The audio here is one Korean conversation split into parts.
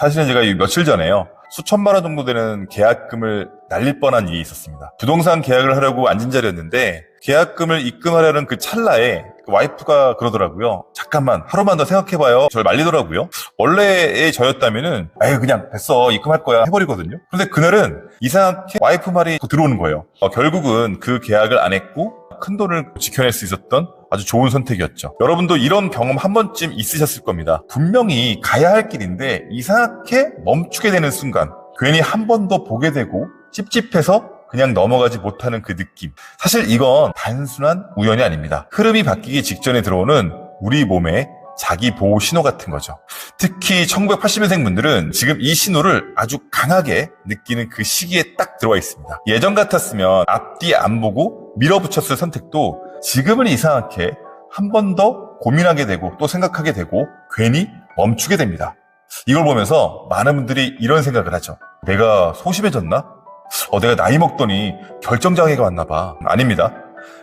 사실은 제가 며칠 전에요. 수천만 원 정도 되는 계약금을 날릴 뻔한 일이 있었습니다. 부동산 계약을 하려고 앉은 자리였는데 계약금을 입금하려는 그 찰나에 와이프가 그러더라고요. 잠깐만 하루만 더 생각해봐요. 저를 말리더라고요. 원래의 저였다면은 에이 그냥 됐어 입금할 거야 해버리거든요. 그런데 그날은 이상하게 와이프 말이 들어오는 거예요. 결국은 그 계약을 안 했고 큰 돈을 지켜낼 수 있었던 아주 좋은 선택이었죠. 여러분도 이런 경험 한 번쯤 있으셨을 겁니다. 분명히 가야 할 길인데 이상하게 멈추게 되는 순간 괜히 한 번 더 보게 되고 찝찝해서 그냥 넘어가지 못하는 그 느낌. 사실 이건 단순한 우연이 아닙니다. 흐름이 바뀌기 직전에 들어오는 우리 몸의 자기 보호 신호 같은 거죠. 특히 1980년생 분들은 지금 이 신호를 아주 강하게 느끼는 그 시기에 딱 들어와 있습니다. 예전 같았으면 앞뒤 안 보고 밀어붙였을 선택도 지금은 이상하게 한 번 더 고민하게 되고 또 생각하게 되고 괜히 멈추게 됩니다. 이걸 보면서 많은 분들이 이런 생각을 하죠. 내가 소심해졌나? 내가 나이 먹더니 결정장애가 왔나 봐. 아닙니다.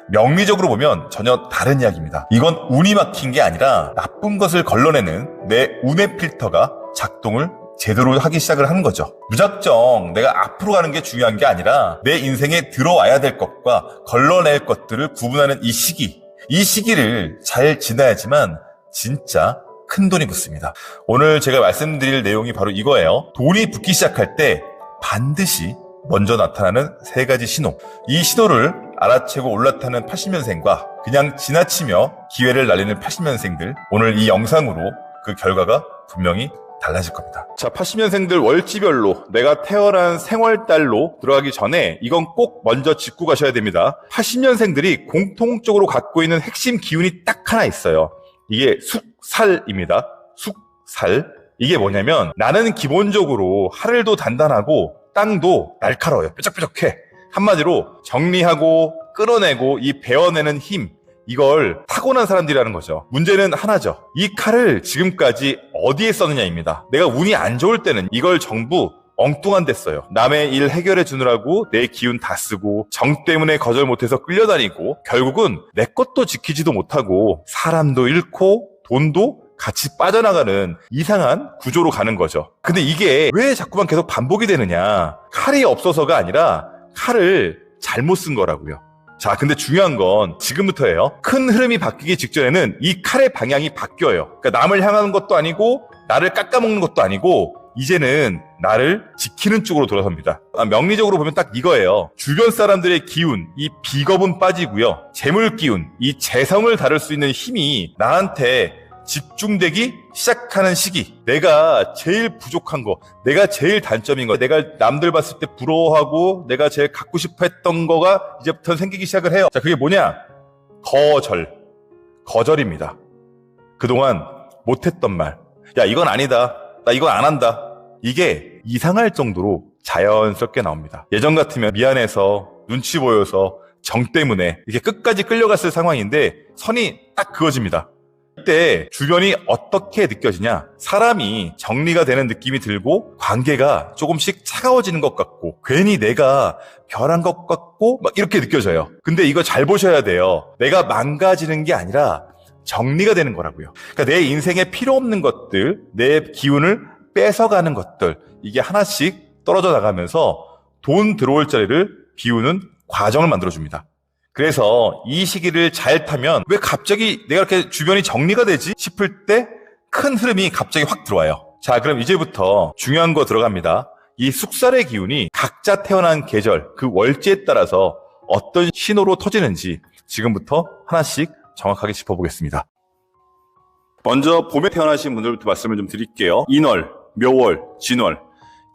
명리적으로 보면 전혀 다른 이야기입니다. 이건 운이 막힌 게 아니라 나쁜 것을 걸러내는 내 운의 필터가 작동을 제대로 하기 시작을 하는 거죠. 무작정 내가 앞으로 가는 게 중요한 게 아니라 내 인생에 들어와야 될 것과 걸러낼 것들을 구분하는 이 시기를 잘 지나야지만 진짜 큰 돈이 붙습니다. 오늘 제가 말씀드릴 내용이 바로 이거예요. 돈이 붙기 시작할 때 반드시 먼저 나타나는 3가지 신호. 이 신호를 알아채고 올라타는 80년생과 그냥 지나치며 기회를 날리는 80년생들, 오늘 이 영상으로 그 결과가 분명히 달라질 겁니다. 자, 80년생들 월지별로 내가 태어난 생월달로 들어가기 전에 이건 꼭 먼저 짚고 가셔야 됩니다. 80년생들이 공통적으로 갖고 있는 핵심 기운이 딱 하나 있어요. 이게 숙살입니다. 숙살. 이게 뭐냐면 나는 기본적으로 하늘도 단단하고 땅도 날카로워요. 뾰족뾰족해. 한마디로 정리하고 끌어내고 이 베어내는 힘, 이걸 타고난 사람들이라는 거죠. 문제는 하나죠. 이 칼을 지금까지 어디에 썼느냐입니다. 내가 운이 안 좋을 때는 이걸 전부 엉뚱한 데 써요. 남의 일 해결해 주느라고 내 기운 다 쓰고 정 때문에 거절 못해서 끌려다니고 결국은 내 것도 지키지도 못하고 사람도 잃고 돈도 같이 빠져나가는 이상한 구조로 가는 거죠. 근데 이게 왜 자꾸만 계속 반복이 되느냐? 칼이 없어서가 아니라 칼을 잘못 쓴 거라고요. 자, 근데 중요한 건 지금부터예요. 큰 흐름이 바뀌기 직전에는 이 칼의 방향이 바뀌어요. 그러니까 남을 향하는 것도 아니고 나를 깎아먹는 것도 아니고 이제는 나를 지키는 쪽으로 돌아섭니다. 명리적으로 보면 딱 이거예요. 주변 사람들의 기운, 이 비겁은 빠지고요. 재물 기운, 이 재성을 다룰 수 있는 힘이 나한테 집중되기 시작하는 시기. 내가 제일 부족한 거, 내가 제일 단점인 거, 내가 남들 봤을 때 부러워하고 내가 제일 갖고 싶어 했던 거가 이제부터 생기기 시작을 해요. 자, 그게 뭐냐? 거절입니다. 그동안 못했던 말. 야, 이건 아니다. 나 이건 안 한다. 이게 이상할 정도로 자연스럽게 나옵니다. 예전 같으면 미안해서, 눈치 보여서, 정 때문에 이렇게 끝까지 끌려갔을 상황인데 선이 딱 그어집니다. 이때 주변이 어떻게 느껴지냐? 사람이 정리가 되는 느낌이 들고 관계가 조금씩 차가워지는 것 같고 괜히 내가 변한 것 같고 막 이렇게 느껴져요. 근데 이거 잘 보셔야 돼요. 내가 망가지는 게 아니라 정리가 되는 거라고요. 그러니까 내 인생에 필요 없는 것들, 내 기운을 뺏어가는 것들, 이게 하나씩 떨어져 나가면서 돈 들어올 자리를 비우는 과정을 만들어줍니다. 그래서 이 시기를 잘 타면 왜 갑자기 내가 이렇게 주변이 정리가 되지 싶을 때 큰 흐름이 갑자기 확 들어와요. 자, 그럼 이제부터 중요한 거 들어갑니다. 이 숙살의 기운이 각자 태어난 계절, 그 월지에 따라서 어떤 신호로 터지는지 지금부터 하나씩 정확하게 짚어보겠습니다. 먼저 봄에 태어나신 분들부터 말씀을 좀 드릴게요. 인월, 묘월, 진월.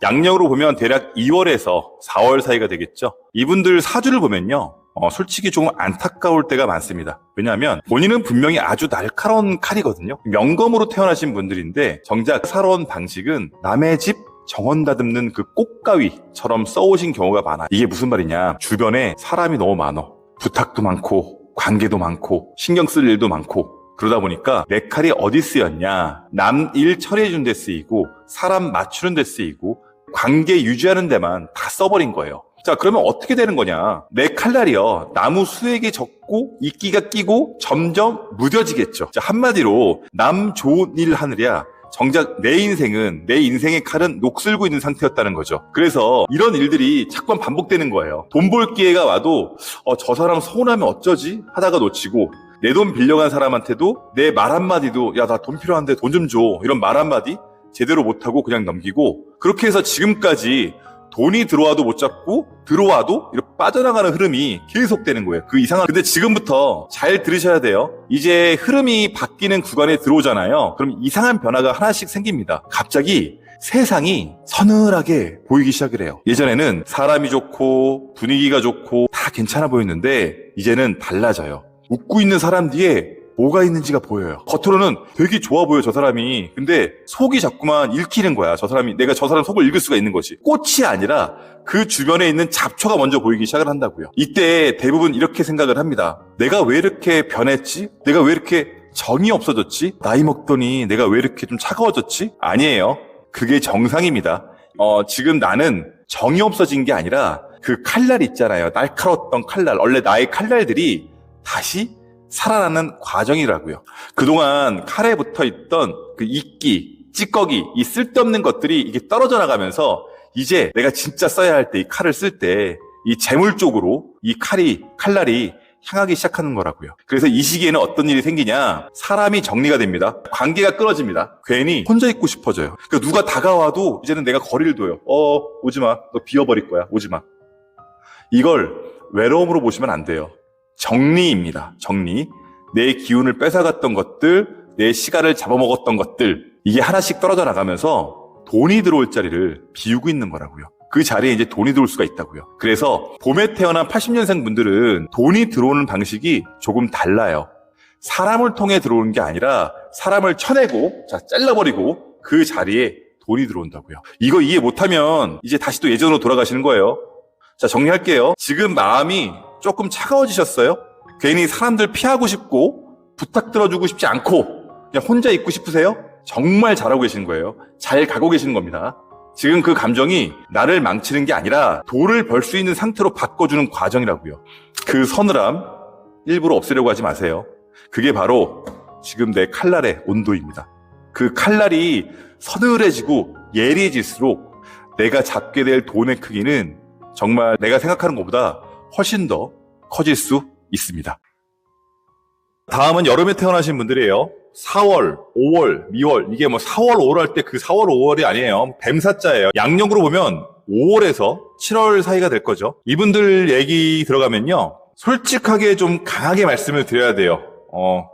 양력으로 보면 대략 2월에서 4월 사이가 되겠죠. 이분들 사주를 보면요. 솔직히 조금 안타까울 때가 많습니다. 왜냐하면 본인은 분명히 아주 날카로운 칼이거든요. 명검으로 태어나신 분들인데 정작 살아온 방식은 남의 집 정원 다듬는 그 꽃가위처럼 써오신 경우가 많아. 이게 무슨 말이냐? 주변에 사람이 너무 많어. 부탁도 많고 관계도 많고 신경 쓸 일도 많고 그러다 보니까 내 칼이 어디 쓰였냐? 남 일 처리해준 데 쓰이고 사람 맞추는 데 쓰이고 관계 유지하는 데만 다 써버린 거예요. 자, 그러면 어떻게 되는 거냐? 내 칼날이요. 나무 수액이 적고 이끼가 끼고 점점 무뎌지겠죠. 자, 한마디로 남 좋은 일 하느랴 정작 내 인생의 칼은 녹슬고 있는 상태였다는 거죠. 그래서 이런 일들이 자꾸만 반복되는 거예요. 돈 벌 기회가 와도 저 사람 서운하면 어쩌지? 하다가 놓치고, 내 돈 빌려간 사람한테도 내 말 한마디도 야, 나 돈 필요한데 돈 좀 줘, 이런 말 한마디 제대로 못하고 그냥 넘기고, 그렇게 해서 지금까지 돈이 들어와도 못 잡고 들어와도 이렇게 빠져나가는 흐름이 계속되는 거예요. 그 이상한. 근데 지금부터 잘 들으셔야 돼요. 이제 흐름이 바뀌는 구간에 들어오잖아요. 그럼 이상한 변화가 하나씩 생깁니다. 갑자기 세상이 서늘하게 보이기 시작을 해요. 예전에는 사람이 좋고 분위기가 좋고 다 괜찮아 보였는데 이제는 달라져요. 웃고 있는 사람 뒤에 뭐가 있는지가 보여요. 겉으로는 되게 좋아 보여, 저 사람이. 근데 속이 자꾸만 읽히는 거야, 저 사람이. 내가 저 사람 속을 읽을 수가 있는 거지. 꽃이 아니라 그 주변에 있는 잡초가 먼저 보이기 시작을 한다고요. 이때 대부분 이렇게 생각을 합니다. 내가 왜 이렇게 변했지? 내가 왜 이렇게 정이 없어졌지? 나이 먹더니 내가 왜 이렇게 좀 차가워졌지? 아니에요. 그게 정상입니다. 지금 나는 정이 없어진 게 아니라 그 칼날 있잖아요. 날카로웠던 칼날. 원래 나의 칼날들이 다시 살아나는 과정이라고요. 그동안 칼에 붙어있던 그 이끼, 찌꺼기, 이 쓸데없는 것들이 이게 떨어져 나가면서 이제 내가 진짜 써야 할 때 이 칼을 쓸 때 이 재물 쪽으로 이 칼날이 향하기 시작하는 거라고요. 그래서 이 시기에는 어떤 일이 생기냐? 사람이 정리가 됩니다. 관계가 끊어집니다. 괜히 혼자 있고 싶어져요. 그러니까 누가 다가와도 이제는 내가 거리를 둬요. 오지 마. 너 비워버릴 거야. 오지 마. 이걸 외로움으로 보시면 안 돼요. 정리입니다. 정리. 내 기운을 뺏어갔던 것들, 내 시간을 잡아먹었던 것들, 이게 하나씩 떨어져 나가면서 돈이 들어올 자리를 비우고 있는 거라고요. 그 자리에 이제 돈이 들어올 수가 있다고요. 그래서 봄에 태어난 80년생 분들은 돈이 들어오는 방식이 조금 달라요. 사람을 통해 들어오는 게 아니라 사람을 쳐내고 잘라버리고 그 자리에 돈이 들어온다고요. 이거 이해 못하면 이제 다시 또 예전으로 돌아가시는 거예요. 자, 정리할게요. 지금 마음이 조금 차가워지셨어요? 괜히 사람들 피하고 싶고 부탁 들어주고 싶지 않고 그냥 혼자 있고 싶으세요? 정말 잘하고 계시는 거예요. 잘 가고 계시는 겁니다. 지금 그 감정이 나를 망치는 게 아니라 돈을 벌 수 있는 상태로 바꿔주는 과정이라고요. 그 서늘함 일부러 없애려고 하지 마세요. 그게 바로 지금 내 칼날의 온도입니다. 그 칼날이 서늘해지고 예리해질수록 내가 잡게 될 돈의 크기는 정말 내가 생각하는 것보다 훨씬 더 커질 수 있습니다. 다음은 여름에 태어나신 분들이에요. 4월, 5월, 미월. 이게 뭐 4월, 5월 할 때 그 4월, 5월이 아니에요. 뱀사자예요. 양력으로 보면 5월에서 7월 사이가 될 거죠. 이분들 얘기 들어가면요. 솔직하게 좀 강하게 말씀을 드려야 돼요.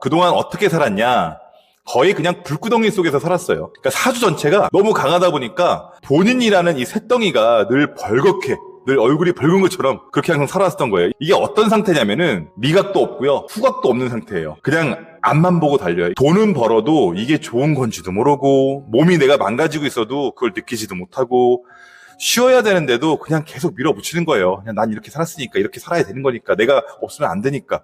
그동안 어떻게 살았냐. 거의 그냥 불구덩이 속에서 살았어요. 그러니까 사주 전체가 너무 강하다 보니까 본인이라는 이 쇳덩이가 늘 벌겋게 늘 얼굴이 붉은 것처럼 그렇게 항상 살아왔던 거예요. 이게 어떤 상태냐면은 미각도 없고요. 후각도 없는 상태예요. 그냥 앞만 보고 달려요. 돈은 벌어도 이게 좋은 건지도 모르고 몸이 내가 망가지고 있어도 그걸 느끼지도 못하고 쉬어야 되는데도 그냥 계속 밀어붙이는 거예요. 그냥 난 이렇게 살았으니까 이렇게 살아야 되는 거니까 내가 없으면 안 되니까.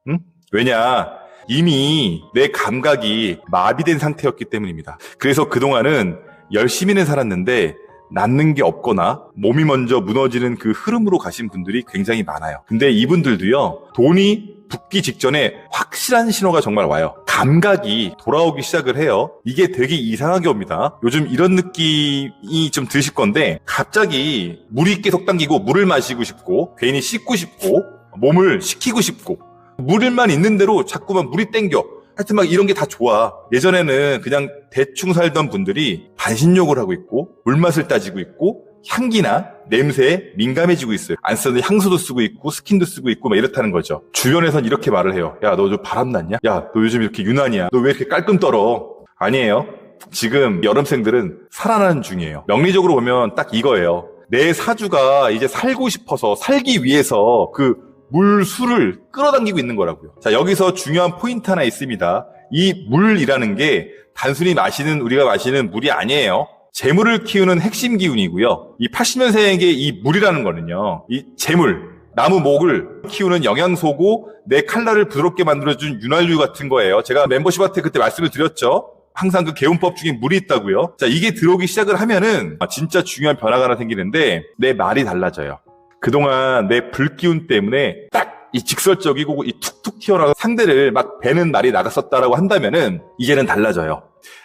응? 왜냐? 이미 내 감각이 마비된 상태였기 때문입니다. 그래서 그동안은 열심히는 살았는데 남는 게 없거나 몸이 먼저 무너지는 그 흐름으로 가신 분들이 굉장히 많아요. 근데 이분들도요, 돈이 붙기 직전에 확실한 신호가 정말 와요. 감각이 돌아오기 시작을 해요. 이게 되게 이상하게 옵니다. 요즘 이런 느낌이 좀 드실 건데 갑자기 물이 계속 당기고 물을 마시고 싶고 괜히 씻고 싶고 몸을 식히고 싶고 물만 있는 대로 자꾸만 물이 땡겨. 하여튼 막 이런 게 다 좋아. 예전에는 그냥 대충 살던 분들이 반신욕을 하고 있고 물맛을 따지고 있고 향기나 냄새에 민감해지고 있어요. 안 쓰는 향수도 쓰고 있고 스킨도 쓰고 있고 막 이렇다는 거죠. 주변에선 이렇게 말을 해요. 야, 너 좀 바람 났냐? 야, 너 요즘 이렇게 유난이야. 너 왜 이렇게 깔끔 떨어? 아니에요. 지금 여름생들은 살아나는 중이에요. 명리적으로 보면 딱 이거예요. 내 사주가 이제 살고 싶어서 살기 위해서 그 물수를 끌어당기고 있는 거라고요. 자, 여기서 중요한 포인트 하나 있습니다. 이 물이라는 게 단순히 우리가 마시는 물이 아니에요. 재물을 키우는 핵심 기운이고요. 이 80년생에게 이 물이라는 거는요, 이 재물, 나무 목을 키우는 영양소고 내 칼날을 부드럽게 만들어준 윤활유 같은 거예요. 제가 멤버십한테 그때 말씀을 드렸죠. 항상 그 개운법 중에 물이 있다고요. 자, 이게 들어오기 시작을 하면은 진짜 중요한 변화가 하나 생기는데 내 말이 달라져요. 그동안 내 불기운 때문에 딱 이 직설적이고 이 툭툭 튀어나온 상대를 막 베는 말이 나갔었다라고 한다면은 이제는 달라져요.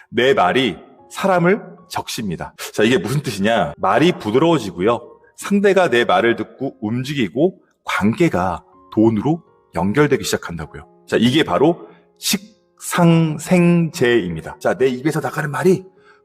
내 말이 사람을 적십니다. 자, 이게 무슨 뜻이냐? 말이 부드러워지고요. 상대가 내 말을 듣고 움직이고 관계가 돈으로 연결되기 시작한다고요. 자, 이게 바로 식상생재입니다. 자, 내 입에서 나가는 말이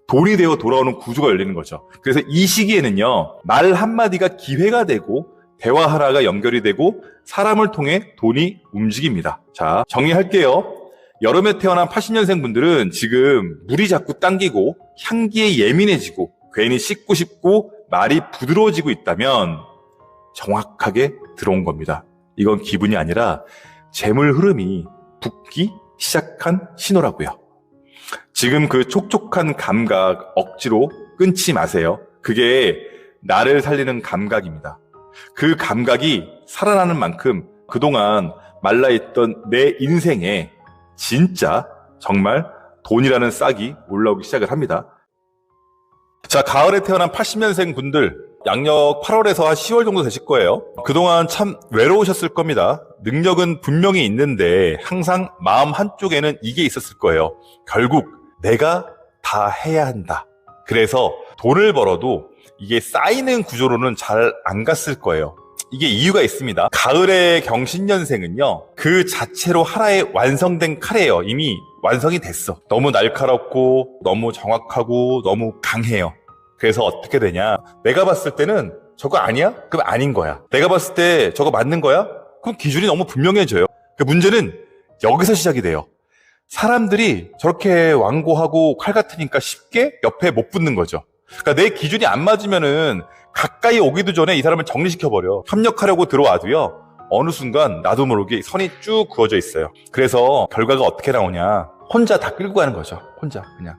돈이 되어 돌아오는 구조가 열리는 거죠. 그래서 이 시기에는요, 말 한마디가 기회가 되고 대화 하나가 연결이 되고 사람을 통해 돈이 움직입니다. 자, 정리할게요. 여름에 태어난 80년생 분들은 지금 물이 자꾸 당기고 향기에 예민해지고 괜히 씻고 싶고 말이 부드러워지고 있다면 정확하게 들어온 겁니다. 이건 기분이 아니라 재물 흐름이 붙기 시작한 신호라고요. 지금 그 촉촉한 감각 억지로 끊지 마세요. 그게 나를 살리는 감각입니다. 그 감각이 살아나는 만큼 그동안 말라있던 내 인생에 진짜 정말 돈이라는 싹이 올라오기 시작을 합니다. 자, 가을에 태어난 80년생 분들 양력 8월에서 한 10월 정도 되실 거예요. 그동안 참 외로우셨을 겁니다. 능력은 분명히 있는데 항상 마음 한쪽에는 이게 있었을 거예요. 결국 내가 다 해야 한다. 그래서 돈을 벌어도 이게 쌓이는 구조로는 잘 안 갔을 거예요. 이게 이유가 있습니다. 가을의 경신년생은요, 그 자체로 하나의 완성된 칼이에요. 이미 완성이 됐어. 너무 날카롭고 너무 정확하고 너무 강해요. 그래서 어떻게 되냐? 내가 봤을 때는 저거 아니야? 그럼 아닌 거야. 내가 봤을 때 저거 맞는 거야? 그럼 기준이 너무 분명해져요. 그 문제는 여기서 시작이 돼요. 사람들이 저렇게 완고하고 칼 같으니까 쉽게 옆에 못 붙는 거죠. 그러니까 내 기준이 안 맞으면은 가까이 오기도 전에 이 사람을 정리시켜버려. 협력하려고 들어와도요, 어느 순간 나도 모르게 선이 쭉 그어져 있어요. 그래서 결과가 어떻게 나오냐? 혼자 다 끌고 가는 거죠. 혼자 그냥.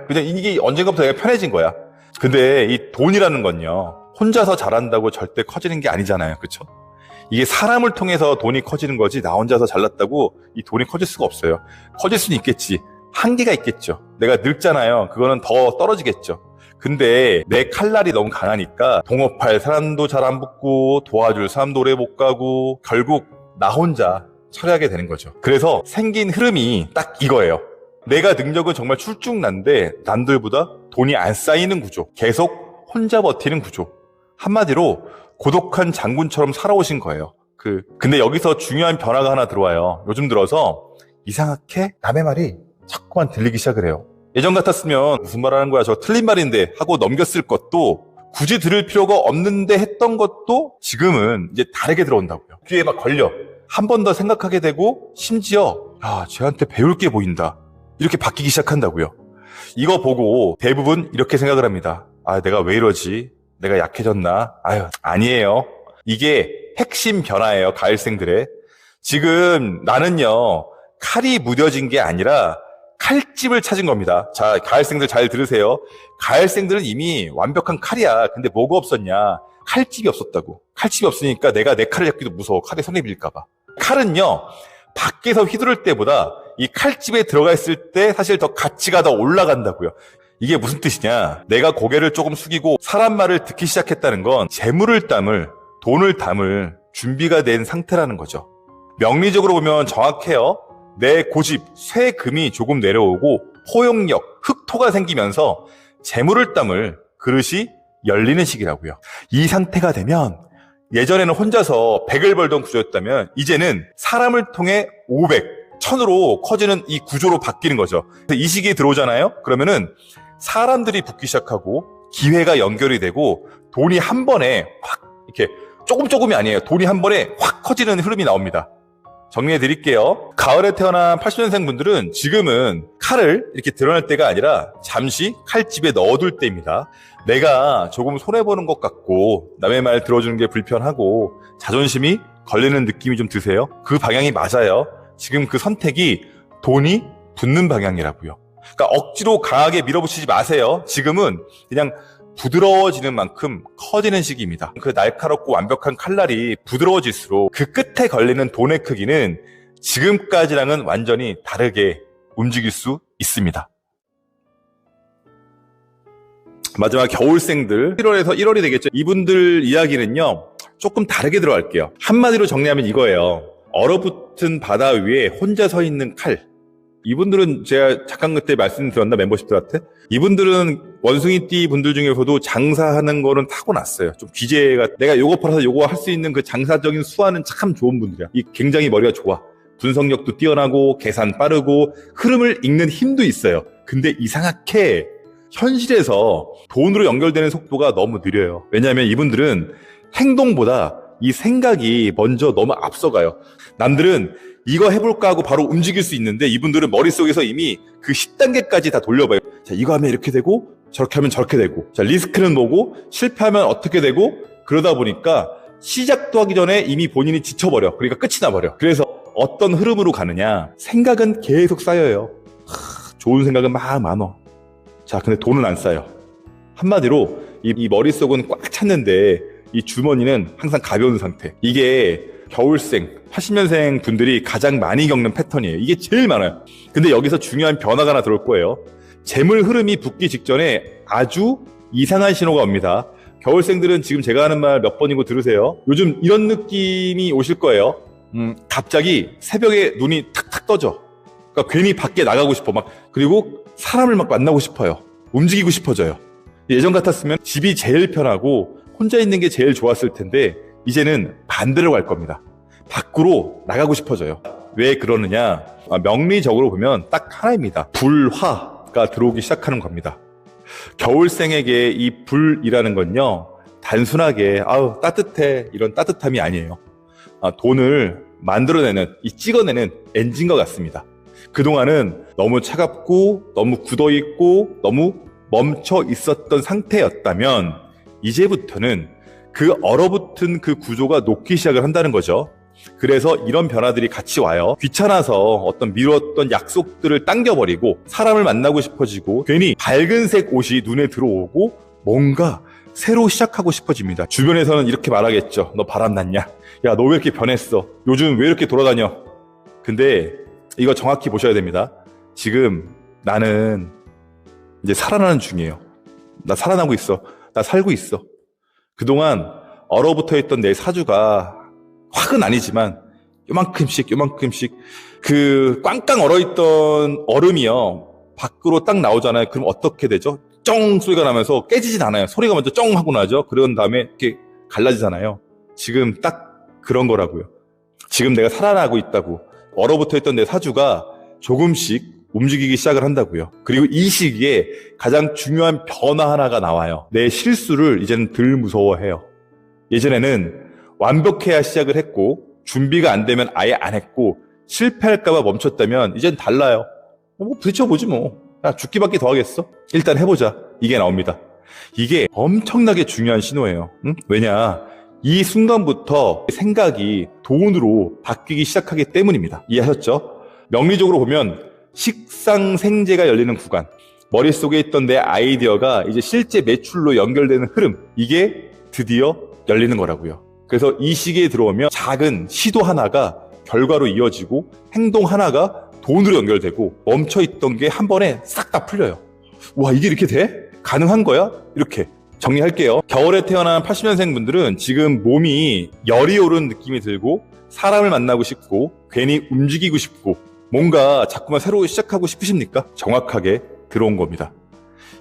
그냥 이게 언젠가부터 내가 편해진 거야. 근데 이 돈이라는 건요, 혼자서 잘한다고 절대 커지는 게 아니잖아요. 그렇죠? 이게 사람을 통해서 돈이 커지는 거지 나 혼자서 잘났다고 이 돈이 커질 수가 없어요. 커질 수는 있겠지. 한계가 있겠죠. 내가 늙잖아요. 그거는 더 떨어지겠죠. 근데 내 칼날이 너무 강하니까 동업할 사람도 잘 안 붙고 도와줄 사람도 오래 못 가고 결국 나 혼자 처리하게 되는 거죠. 그래서 생긴 흐름이 딱 이거예요. 내가 능력은 정말 출중난데 남들보다 돈이 안 쌓이는 구조. 계속 혼자 버티는 구조. 한마디로 고독한 장군처럼 살아오신 거예요. 근데 여기서 중요한 변화가 하나 들어와요. 요즘 들어서 이상하게 남의 말이 자꾸만 들리기 시작을 해요. 예전 같았으면 무슨 말 하는 거야, 저 틀린 말인데 하고 넘겼을 것도 굳이 들을 필요가 없는데 했던 것도 지금은 이제 다르게 들어온다고요. 귀에 막 걸려. 한 번 더 생각하게 되고 심지어 쟤한테 배울 게 보인다. 이렇게 바뀌기 시작한다고요. 이거 보고 대부분 이렇게 생각을 합니다. 내가 왜 이러지? 내가 약해졌나? 아니에요. 이게 핵심 변화예요, 가을생들의. 지금 나는요, 칼이 무뎌진 게 아니라 칼집을 찾은 겁니다. 자, 가을생들 잘 들으세요. 가을생들은 이미 완벽한 칼이야. 근데 뭐가 없었냐? 칼집이 없었다고. 칼집이 없으니까 내가 내 칼을 잡기도 무서워. 칼에 손에 빌릴까봐. 칼은요, 밖에서 휘두를 때보다 이 칼집에 들어가 있을 때 사실 더 가치가 더 올라간다고요. 이게 무슨 뜻이냐? 내가 고개를 조금 숙이고 사람 말을 듣기 시작했다는 건 재물을 담을, 돈을 담을 준비가 된 상태라는 거죠. 명리적으로 보면 정확해요. 내 고집, 쇠금이 조금 내려오고 포용력, 흑토가 생기면서 재물을 담을 그릇이 열리는 시기라고요. 이 상태가 되면 예전에는 혼자서 100을 벌던 구조였다면 이제는 사람을 통해 500, 1000으로 커지는 이 구조로 바뀌는 거죠. 이 시기에 들어오잖아요? 그러면은 사람들이 붙기 시작하고 기회가 연결이 되고 돈이 한 번에 확 이렇게 조금이 아니에요. 돈이 한 번에 확 커지는 흐름이 나옵니다. 정리해 드릴게요. 가을에 태어난 80년생 분들은 지금은 칼을 이렇게 드러낼 때가 아니라 잠시 칼집에 넣어둘 때입니다. 내가 조금 손해보는 것 같고 남의 말 들어주는 게 불편하고 자존심이 걸리는 느낌이 좀 드세요? 그 방향이 맞아요. 지금 그 선택이 돈이 붙는 방향이라고요. 그러니까 억지로 강하게 밀어붙이지 마세요. 지금은 그냥 부드러워지는 만큼 커지는 시기입니다. 그 날카롭고 완벽한 칼날이 부드러워질수록 그 끝에 걸리는 돈의 크기는 지금까지랑은 완전히 다르게 움직일 수 있습니다. 마지막 겨울생들 1월에서 1월이 되겠죠. 이분들 이야기는요, 조금 다르게 들어갈게요. 한마디로 정리하면 이거예요. 얼어붙은 바다 위에 혼자 서 있는 칼. 이분들은 제가 잠깐 그때 말씀드렸나 멤버십들한테? 이분들은 원숭이띠 분들 중에서도 장사하는 거는 타고났어요. 좀 기재가 내가 요거 팔아서 요거 할 수 있는 그 장사적인 수완은 참 좋은 분들이야. 이 굉장히 머리가 좋아. 분석력도 뛰어나고 계산 빠르고 흐름을 읽는 힘도 있어요. 근데 이상하게 현실에서 돈으로 연결되는 속도가 너무 느려요. 왜냐하면 이분들은 행동보다 이 생각이 먼저 너무 앞서가요. 남들은 이거 해볼까 하고 바로 움직일 수 있는데 이분들은 머릿속에서 이미 그 10단계까지 다 돌려봐요. 자, 이거 하면 이렇게 되고 저렇게 하면 저렇게 되고 자, 리스크는 뭐고 실패하면 어떻게 되고 그러다 보니까 시작도 하기 전에 이미 본인이 지쳐버려. 그러니까 끝이 나버려. 그래서 어떤 흐름으로 가느냐 생각은 계속 쌓여요. 좋은 생각은 막 많어. 자, 근데 돈은 안 쌓여. 한마디로 이 머릿속은 꽉 찼는데 이 주머니는 항상 가벼운 상태. 이게 겨울생, 80년생 분들이 가장 많이 겪는 패턴이에요. 이게 제일 많아요. 근데 여기서 중요한 변화가 하나 들어올 거예요. 재물 흐름이 붙기 직전에 아주 이상한 신호가 옵니다. 겨울생들은 지금 제가 하는 말 몇 번이고 들으세요. 요즘 이런 느낌이 오실 거예요. 갑자기 새벽에 눈이 탁탁 떠져. 그러니까 괜히 밖에 나가고 싶어. 그리고 사람을 만나고 싶어요. 움직이고 싶어져요. 예전 같았으면 집이 제일 편하고 혼자 있는 게 제일 좋았을 텐데 이제는 반대로 갈 겁니다. 밖으로 나가고 싶어져요. 왜 그러느냐? 명리적으로 보면 딱 하나입니다. 불화가 들어오기 시작하는 겁니다. 겨울생에게 이 불이라는 건요, 단순하게 아우 따뜻해 이런 따뜻함이 아니에요. 돈을 만들어내는, 찍어내는 엔진과 같습니다. 그동안은 너무 차갑고 너무 굳어있고 너무 멈춰 있었던 상태였다면 이제부터는 그 얼어붙은 그 구조가 녹기 시작을 한다는 거죠. 그래서 이런 변화들이 같이 와요. 귀찮아서 어떤 미뤘던 약속들을 당겨버리고 사람을 만나고 싶어지고 괜히 밝은색 옷이 눈에 들어오고 뭔가 새로 시작하고 싶어집니다. 주변에서는 이렇게 말하겠죠. 너 바람났냐? 야, 너 왜 이렇게 변했어? 요즘 왜 이렇게 돌아다녀? 근데 이거 정확히 보셔야 됩니다. 지금 나는 이제 살아나는 중이에요. 나 살아나고 있어. 나 살고 있어. 그동안 얼어붙어 있던 내 사주가 확은 아니지만 요만큼씩 그 꽝꽝 얼어있던 얼음이요 밖으로 딱 나오잖아요. 그럼 어떻게 되죠? 쩡 소리가 나면서 깨지진 않아요. 소리가 먼저 쩡 하고 나죠. 그런 다음에 이렇게 갈라지잖아요. 지금 딱 그런 거라고요. 지금 내가 살아나고 있다고. 얼어붙어 있던 내 사주가 조금씩 움직이기 시작을 한다고요. 그리고 이 시기에 가장 중요한 변화 하나가 나와요. 내 실수를 이제는 덜 무서워해요. 예전에는 완벽해야 시작을 했고 준비가 안 되면 아예 안 했고 실패할까봐 멈췄다면 이젠 달라요. 부딪혀보지 뭐. 야, 죽기밖에 더 하겠어? 일단 해보자. 이게 나옵니다. 이게 엄청나게 중요한 신호예요. 응? 왜냐? 이 순간부터 생각이 돈으로 바뀌기 시작하기 때문입니다. 이해하셨죠? 명리적으로 보면 식상생재가 열리는 구간, 머릿속에 있던 내 아이디어가 이제 실제 매출로 연결되는 흐름, 이게 드디어 열리는 거라고요. 그래서 이 시기에 들어오면 작은 시도 하나가 결과로 이어지고 행동 하나가 돈으로 연결되고 멈춰있던 게 한 번에 싹 다 풀려요. 와, 이게 이렇게 돼? 가능한 거야? 이렇게 정리할게요. 겨울에 태어난 80년생 분들은 지금 몸이 열이 오른 느낌이 들고 사람을 만나고 싶고 괜히 움직이고 싶고 뭔가 자꾸만 새로 시작하고 싶으십니까? 정확하게 들어온 겁니다.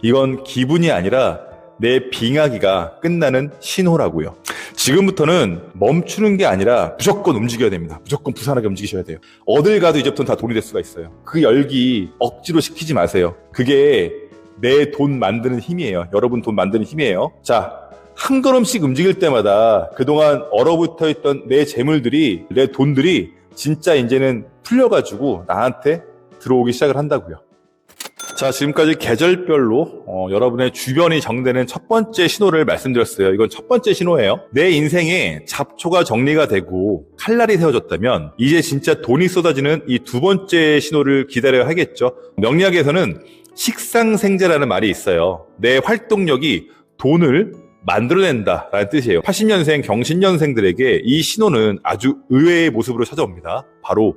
이건 기분이 아니라 내 빙하기가 끝나는 신호라고요. 지금부터는 멈추는 게 아니라 무조건 움직여야 됩니다. 무조건 부산하게 움직이셔야 돼요. 어딜 가도 이제부터는 다 돈이 될 수가 있어요. 그 열기 억지로 시키지 마세요. 그게 내 돈 만드는 힘이에요. 여러분 돈 만드는 힘이에요. 자, 한 걸음씩 움직일 때마다 그동안 얼어붙어 있던 내 재물들이, 내 돈들이 진짜 이제는 풀려가지고 나한테 들어오기 시작을 한다고요. 자, 지금까지 계절별로 여러분의 주변이 정되는 첫 번째 신호를 말씀드렸어요. 이건 첫 번째 신호예요. 내 인생에 잡초가 정리가 되고 칼날이 세워졌다면 이제 진짜 돈이 쏟아지는 이 두 번째 신호를 기다려야 하겠죠. 명리학에서는 식상생재라는 말이 있어요. 내 활동력이 돈을 만들어낸다라는 뜻이에요. 80년생, 경신년생들에게 이 신호는 아주 의외의 모습으로 찾아옵니다. 바로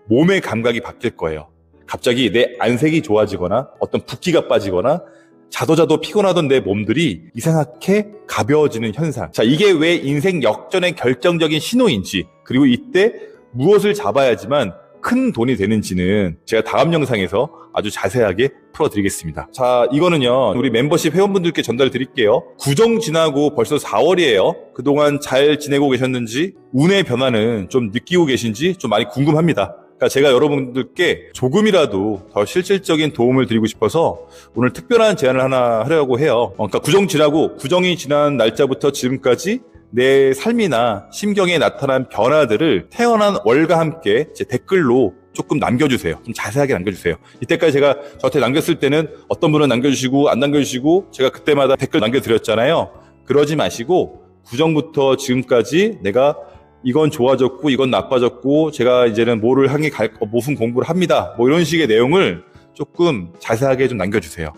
몸의 감각이 바뀔 거예요. 갑자기 내 안색이 좋아지거나 어떤 붓기가 빠지거나 자도자도 피곤하던 내 몸들이 이상하게 가벼워지는 현상. 자, 이게 왜 인생 역전의 결정적인 신호인지, 그리고 이때 무엇을 잡아야지만 큰 돈이 되는지는 제가 다음 영상에서 아주 자세하게 풀어드리겠습니다. 자, 이거는요, 우리 멤버십 회원분들께 전달 드릴게요. 구정 지나고 벌써 4월이에요. 그동안 잘 지내고 계셨는지, 운의 변화는 좀 느끼고 계신지 좀 많이 궁금합니다. 그러니까 제가 여러분들께 조금이라도 더 실질적인 도움을 드리고 싶어서 오늘 특별한 제안을 하나 하려고 해요. 그러니까 구정이 지난 날짜부터 지금까지 내 삶이나 심경에 나타난 변화들을 태어난 월과 함께 제 댓글로 조금 남겨주세요. 좀 자세하게 남겨주세요. 이때까지 제가 저한테 남겼을 때는 어떤 분은 남겨주시고 안 남겨주시고 제가 그때마다 댓글 남겨드렸잖아요. 그러지 마시고 구정부터 지금까지 내가 이건 좋아졌고 이건 나빠졌고 제가 이제는 뭐를 향해 무슨 공부를 합니다. 뭐 이런 식의 내용을 조금 자세하게 좀 남겨주세요.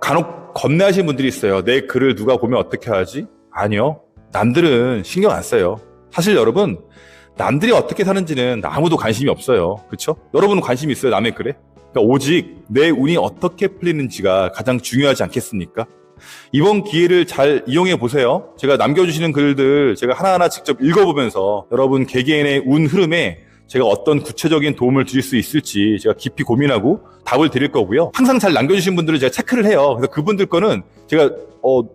간혹 겁내하시는 분들이 있어요. 내 글을 누가 보면 어떻게 하지? 아니요. 남들은 신경 안 써요. 사실 여러분, 남들이 어떻게 사는지는 아무도 관심이 없어요. 그렇죠? 여러분은 관심이 있어요, 남의 글에? 그러니까 오직 내 운이 어떻게 풀리는지가 가장 중요하지 않겠습니까? 이번 기회를 잘 이용해 보세요. 제가 남겨주시는 글들 제가 하나하나 직접 읽어보면서 여러분 개개인의 운 흐름에 제가 어떤 구체적인 도움을 드릴 수 있을지 제가 깊이 고민하고 답을 드릴 거고요. 항상 잘 남겨주신 분들을 제가 체크를 해요. 그래서 그분들 거는 제가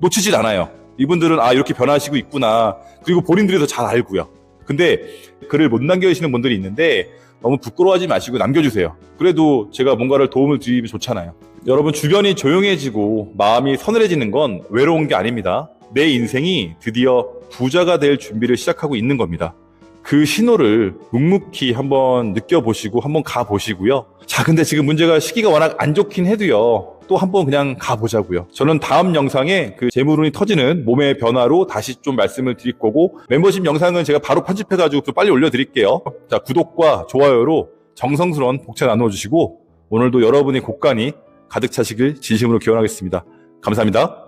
놓치질 않아요. 이분들은 이렇게 변화하시고 있구나. 그리고 본인들이 더 잘 알고요. 근데 글을 못 남겨주시는 분들이 있는데 너무 부끄러워하지 마시고 남겨주세요. 그래도 제가 뭔가를 도움을 드리면 좋잖아요. 여러분 주변이 조용해지고 마음이 서늘해지는 건 외로운 게 아닙니다. 내 인생이 드디어 부자가 될 준비를 시작하고 있는 겁니다. 그 신호를 묵묵히 한번 느껴보시고 한번 가보시고요. 자, 근데 지금 문제가 시기가 워낙 안 좋긴 해도요. 또 한번 그냥 가보자고요. 저는 다음 영상에 그 재물운이 터지는 몸의 변화로 다시 좀 말씀을 드릴 거고 멤버십 영상은 제가 바로 편집해가지고 또 빨리 올려드릴게요. 자, 구독과 좋아요로 정성스러운 복채 나누어주시고 오늘도 여러분의 곡간이 가득 차시길 진심으로 기원하겠습니다. 감사합니다.